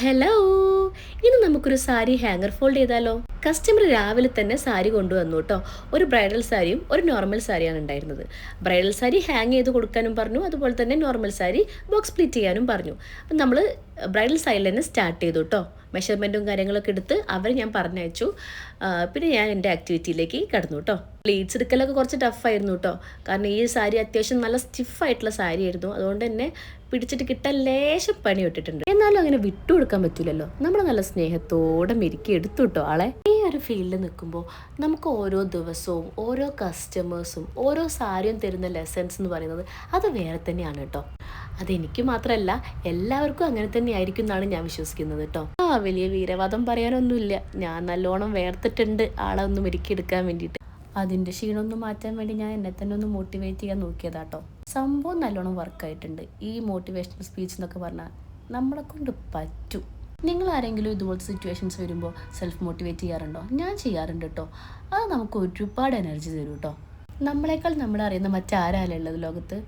Hello, ഇനി നമുക്കൊരു sari hanger fold ചെയ്താലോ? കസ്റ്റമർ രാവിലെ തന്നെ സാരി കൊണ്ടുവന്നു കേട്ടോ. ഒരു ബ്രൈഡൽ സാരിയും ഒരു നോർമൽ സാരിയാണ് ഉണ്ടായിരുന്നത്. ബ്രൈഡൽ സാരി ഹാങ് ചെയ്ത് കൊടുക്കാനും പറഞ്ഞു, അതുപോലെ തന്നെ നോർമൽ സാരി ബോക്സ് പ്ലീറ്റ് ചെയ്യാനും പറഞ്ഞു. അപ്പം നമ്മൾ ബ്രൈഡൽ സൈഡിൽ തന്നെ സ്റ്റാർട്ട് ചെയ്തു കേട്ടോ. മെഷർമെൻറ്റും കാര്യങ്ങളൊക്കെ എടുത്ത് അവർ ഞാൻ പറഞ്ഞയച്ചു. പിന്നെ ഞാൻ എൻ്റെ ആക്ടിവിറ്റിയിലേക്ക് കടന്നു കേട്ടോ. പ്ലീറ്റ്സ് എടുക്കലൊക്കെ കുറച്ച് ടഫായിരുന്നു കേട്ടോ. കാരണം ഈ സാരി അത്യാവശ്യം നല്ല സ്റ്റിഫായിട്ടുള്ള സാരി ആയിരുന്നു. അതുകൊണ്ട് തന്നെ പിടിച്ചിട്ട് കിട്ടാൻ ലേശം പണി വിട്ടിട്ടുണ്ട്. എന്നാലും അങ്ങനെ വിട്ടുകൊടുക്കാൻ പറ്റില്ലല്ലോ. നമ്മൾ നല്ല സ്നേഹത്തോടെ മെരുക്കി എടുത്തു കേട്ടോ ആളെ. ഈ ഒരു ഫീൽഡിൽ നിൽക്കുമ്പോൾ നമുക്ക് ഓരോ ദിവസവും ഓരോ കസ്റ്റമേഴ്സും ഓരോ സാരിയും തരുന്ന ലെസൺസ് എന്ന് പറയുന്നത് അത് വേറെ തന്നെയാണ് കേട്ടോ. അതെനിക്ക് മാത്രമല്ല, എല്ലാവർക്കും അങ്ങനെ തന്നെ ആയിരിക്കും എന്നാണ് ഞാൻ വിശ്വസിക്കുന്നത് കേട്ടോ. വലിയ വീരവാദം പറയാനൊന്നുമില്ല. ഞാൻ നല്ലോണം വേർത്തിട്ടുണ്ട് ആളെ ഒന്ന് മെരുക്കിയെടുക്കാൻ വേണ്ടിയിട്ട്. അതിൻ്റെ ക്ഷീണമൊന്ന് മാറ്റാൻ വേണ്ടി ഞാൻ എന്നെ തന്നെ ഒന്ന് മോട്ടിവേറ്റ് ചെയ്യാൻ നോക്കിയതാട്ടോ. സംഭവം നല്ലോണം വർക്കായിട്ടുണ്ട്. ഈ മോട്ടിവേഷണൽ സ്പീച്ച് എന്നൊക്കെ പറഞ്ഞാൽ നമ്മളെ കൊണ്ട് പറ്റും. നിങ്ങൾ ആരെങ്കിലും ഇതുപോലത്തെ സിറ്റുവേഷൻസ് വരുമ്പോൾ സെൽഫ് മോട്ടിവേറ്റ് ചെയ്യാറുണ്ടോ? ഞാൻ ചെയ്യാറുണ്ട് കേട്ടോ. അത് നമുക്ക് ഒരുപാട് എനർജി തരും കേട്ടോ. നമ്മളെക്കാൾ നമ്മളറിയുന്ന മറ്റാരാലേ ഉള്ളത് ലോകത്ത്.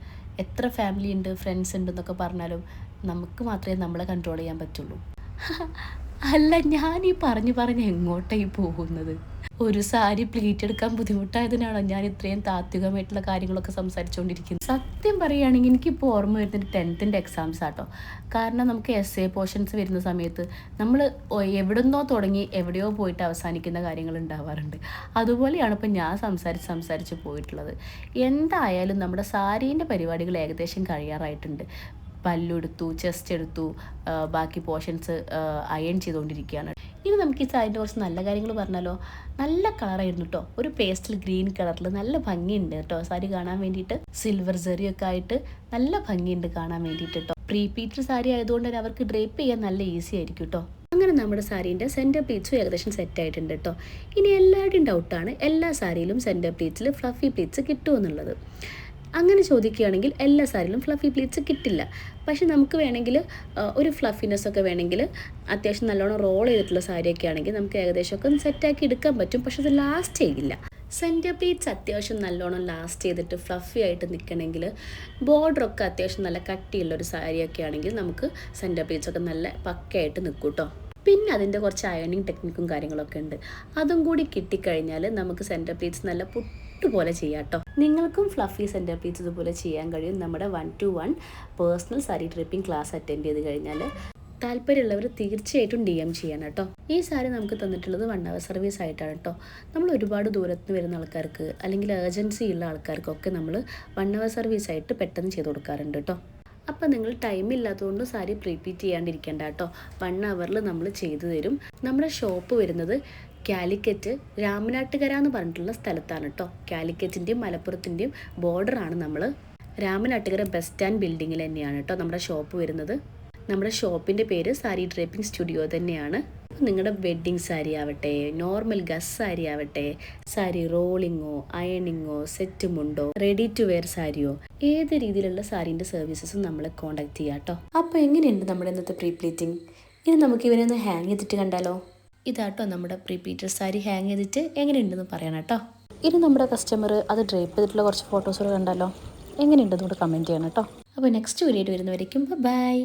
എത്ര ഫാമിലി ഉണ്ട്, ഫ്രണ്ട്സ് ഉണ്ട് എന്നൊക്കെ പറഞ്ഞാലും നമുക്ക് മാത്രമേ നമ്മളെ കൺട്രോൾ ചെയ്യാൻ പറ്റുള്ളൂ. അല്ല, ഞാൻ ഈ പറഞ്ഞ് എങ്ങോട്ടായി പോകുന്നത്? ഒരു സാരി പ്ലീറ്റ് എടുക്കാൻ ബുദ്ധിമുട്ടായതിനാണോ ഞാൻ ഇത്രയും താത്വികമായിട്ടുള്ള കാര്യങ്ങളൊക്കെ സംസാരിച്ചുകൊണ്ടിരിക്കുന്നത്? സത്യം പറയുകയാണെങ്കിൽ എനിക്കിപ്പോൾ ഓർമ്മ വരുന്നത് 10th എക്സാംസ് ആട്ടോ. കാരണം നമുക്ക് essay പോർഷൻസ് വരുന്ന സമയത്ത് നമ്മൾ എവിടുന്നോ തുടങ്ങി എവിടെയോ പോയിട്ട് അവസാനിക്കുന്ന കാര്യങ്ങൾ ഉണ്ടാവാറുണ്ട്. അതുപോലെയാണ് ഇപ്പം ഞാൻ സംസാരിച്ച് പോയിട്ടുള്ളത്. എന്തായാലും നമ്മുടെ സാരീൻ്റെ പരിപാടികൾ ഏകദേശം കഴിയാറായിട്ടുണ്ട്. പല്ലെടുത്തു, ചെസ്റ്റ് എടുത്തു, ബാക്കി പോർഷൻസ് അയൺ ചെയ്തുകൊണ്ടിരിക്കുകയാണ്. ഇനി നമുക്ക് ഈ സാരിൻ്റെ കുറച്ച് നല്ല കാര്യങ്ങൾ പറഞ്ഞാലോ. നല്ല കളറായിരുന്നു കേട്ടോ. ഒരു പേസ്റ്റൽ ഗ്രീൻ കളറിൽ നല്ല ഭംഗിയുണ്ട് കേട്ടോ സാരി കാണാൻ വേണ്ടിയിട്ട്. സിൽവർ ജെറിയൊക്കെ ആയിട്ട് നല്ല ഭംഗിയുണ്ട് കാണാൻ വേണ്ടിയിട്ട് കേട്ടോ. പ്രീ പീറ്റർ സാരി ആയതുകൊണ്ട് തന്നെ അവർക്ക് ഡ്രേപ്പ് ചെയ്യാൻ നല്ല ഈസി ആയിരിക്കും കേട്ടോ. അങ്ങനെ നമ്മുടെ സാരീൻ്റെ സെൻറ്റർ പ്ലീറ്റ്സും ഏകദേശം സെറ്റ് ആയിട്ടുണ്ട് കേട്ടോ. ഇനി എല്ലാവരുടെയും ഡൗട്ടാണ് എല്ലാ സാരിയിലും സെൻറ്റർ പ്ലീറ്റ്സിൽ ഫ്ലഫി പ്ലീറ്റ്സ് കിട്ടുമെന്നുള്ളത്. അങ്ങനെ ചോദിക്കുകയാണെങ്കിൽ എല്ലാ സാരിയിലും ഫ്ലഫി പ്ലീറ്റ്സ് കിട്ടില്ല. പക്ഷെ നമുക്ക് വേണമെങ്കിൽ ഒരു ഫ്ലഫിനെസ് ഒക്കെ വേണമെങ്കിൽ അത്യാവശ്യം നല്ലോണം റോൾ ചെയ്തിട്ടുള്ള സാരിയൊക്കെ ആണെങ്കിൽ നമുക്ക് ഏകദേശമൊക്കെ സെറ്റാക്കി എടുക്കാൻ പറ്റും. പക്ഷെ അത് ലാസ്റ്റ് ചെയ്യില്ല. സെൻറ്റർ പ്ലീറ്റ്സ് അത്യാവശ്യം നല്ലോണം ലാസ്റ്റ് ചെയ്തിട്ട് ഫ്ലഫി ആയിട്ട് നിൽക്കണമെങ്കിൽ, ബോർഡറൊക്കെ അത്യാവശ്യം നല്ല കട്ടിയുള്ളൊരു സാരിയൊക്കെ ആണെങ്കിൽ നമുക്ക് സെൻറ്റർ പ്ലീറ്റ്സൊക്കെ നല്ല പക്കയായിട്ട് നിൽക്കും കേട്ടോ. പിന്നെ അതിൻ്റെ കുറച്ച് അയണിങ് ടെക്നിക്കും കാര്യങ്ങളൊക്കെ ഉണ്ട്. അതും കൂടി കിട്ടിക്കഴിഞ്ഞാൽ നമുക്ക് സെൻറ്റർ പ്ലീറ്റ്സ് നല്ല പോലെ ചെയ്യാം കേട്ടോ. നിങ്ങൾക്കും ഫ്ലഫി സെൻറ്റർ പ്ലീറ്റ്സ് ഇതുപോലെ ചെയ്യാൻ കഴിയും. നമ്മുടെ 1-to-1 personal sari tripping class attend ചെയ്ത് കഴിഞ്ഞാൽ താല്പര്യമുള്ളവർ തീർച്ചയായിട്ടും DM ചെയ്യണം കേട്ടോ. ഈ സാരി നമുക്ക് തന്നിട്ടുള്ളത് 1 hour സർവീസ് ആയിട്ടാണ് കേട്ടോ. നമ്മൾ ഒരുപാട് ദൂരത്ത് വരുന്ന ആൾക്കാർക്ക് അല്ലെങ്കിൽ ഏജൻസി ഉള്ള ആൾക്കാർക്കൊക്കെ നമ്മൾ 1 hour സർവീസ് ആയിട്ട് പെട്ടെന്ന് ചെയ്ത് കൊടുക്കാറുണ്ട് കേട്ടോ. അപ്പം നിങ്ങൾ ടൈം ഇല്ലാത്തതുകൊണ്ട് സാരി പ്രീപീറ്റ് ചെയ്യാണ്ടിരിക്കേണ്ട കേട്ടോ. 1 hourൽ നമ്മൾ ചെയ്തു തരും. നമ്മുടെ ഷോപ്പ് വരുന്നത് കാലിക്കറ്റ് രാമനാട്ടുകര എന്ന് പറഞ്ഞിട്ടുള്ള സ്ഥലത്താണ് കേട്ടോ. കാലിക്കറ്റിൻ്റെയും മലപ്പുറത്തിൻ്റെയും ബോർഡറാണ് നമ്മൾ. രാമനാട്ടുകര ബസ് സ്റ്റാൻഡ് ബിൽഡിങ്ങിൽ തന്നെയാണ് കേട്ടോ നമ്മുടെ ഷോപ്പ് വരുന്നത്. നമ്മുടെ ഷോപ്പിൻ്റെ പേര് സാരി ഡ്രേപ്പിംഗ് സ്റ്റുഡിയോ തന്നെയാണ്. നിങ്ങളുടെ വെഡ്ഡിങ് സാരി ആവട്ടെ, നോർമൽ ഗസ് സാരി ആവട്ടെ, സാരി റോളിങ്ങോ അയണിങ്ങോ സെറ്റ് മുണ്ടോ റെഡി ടു വെയർ സാരിയോ, ഏത് രീതിയിലുള്ള സാരീൻ്റെ സർവീസസും നമ്മളെ കോൺടാക്ട് ചെയ്യാം കേട്ടോ. അപ്പോൾ എങ്ങനെയുണ്ട് നമ്മുടെ ഇന്നത്തെ പ്രീ പ്ലീറ്റിംഗ്? ഇനി നമുക്ക് ഇവനെ ഒന്ന് ഹാങ് ചെയ്തിട്ട് കണ്ടാലോ. ഇതാട്ടോ നമ്മുടെ പ്രീ പ്ലീറ്റർ സാരി ഹാങ് ചെയ്തിട്ട് എങ്ങനെയുണ്ടെന്ന് പറയണം കേട്ടോ. ഇനി നമ്മുടെ കസ്റ്റമർ അത് ഡ്രേപ്പ് ചെയ്തിട്ടുള്ള കുറച്ച് ഫോട്ടോസുകൾ കണ്ടാലോ. എങ്ങനെയുണ്ടെന്ന് കൂടെ കമൻറ്റ് ചെയ്യണം കേട്ടോ. അപ്പോൾ നെക്സ്റ്റ് വീഡിയോ വരുന്നവരേക്കും ബൈ.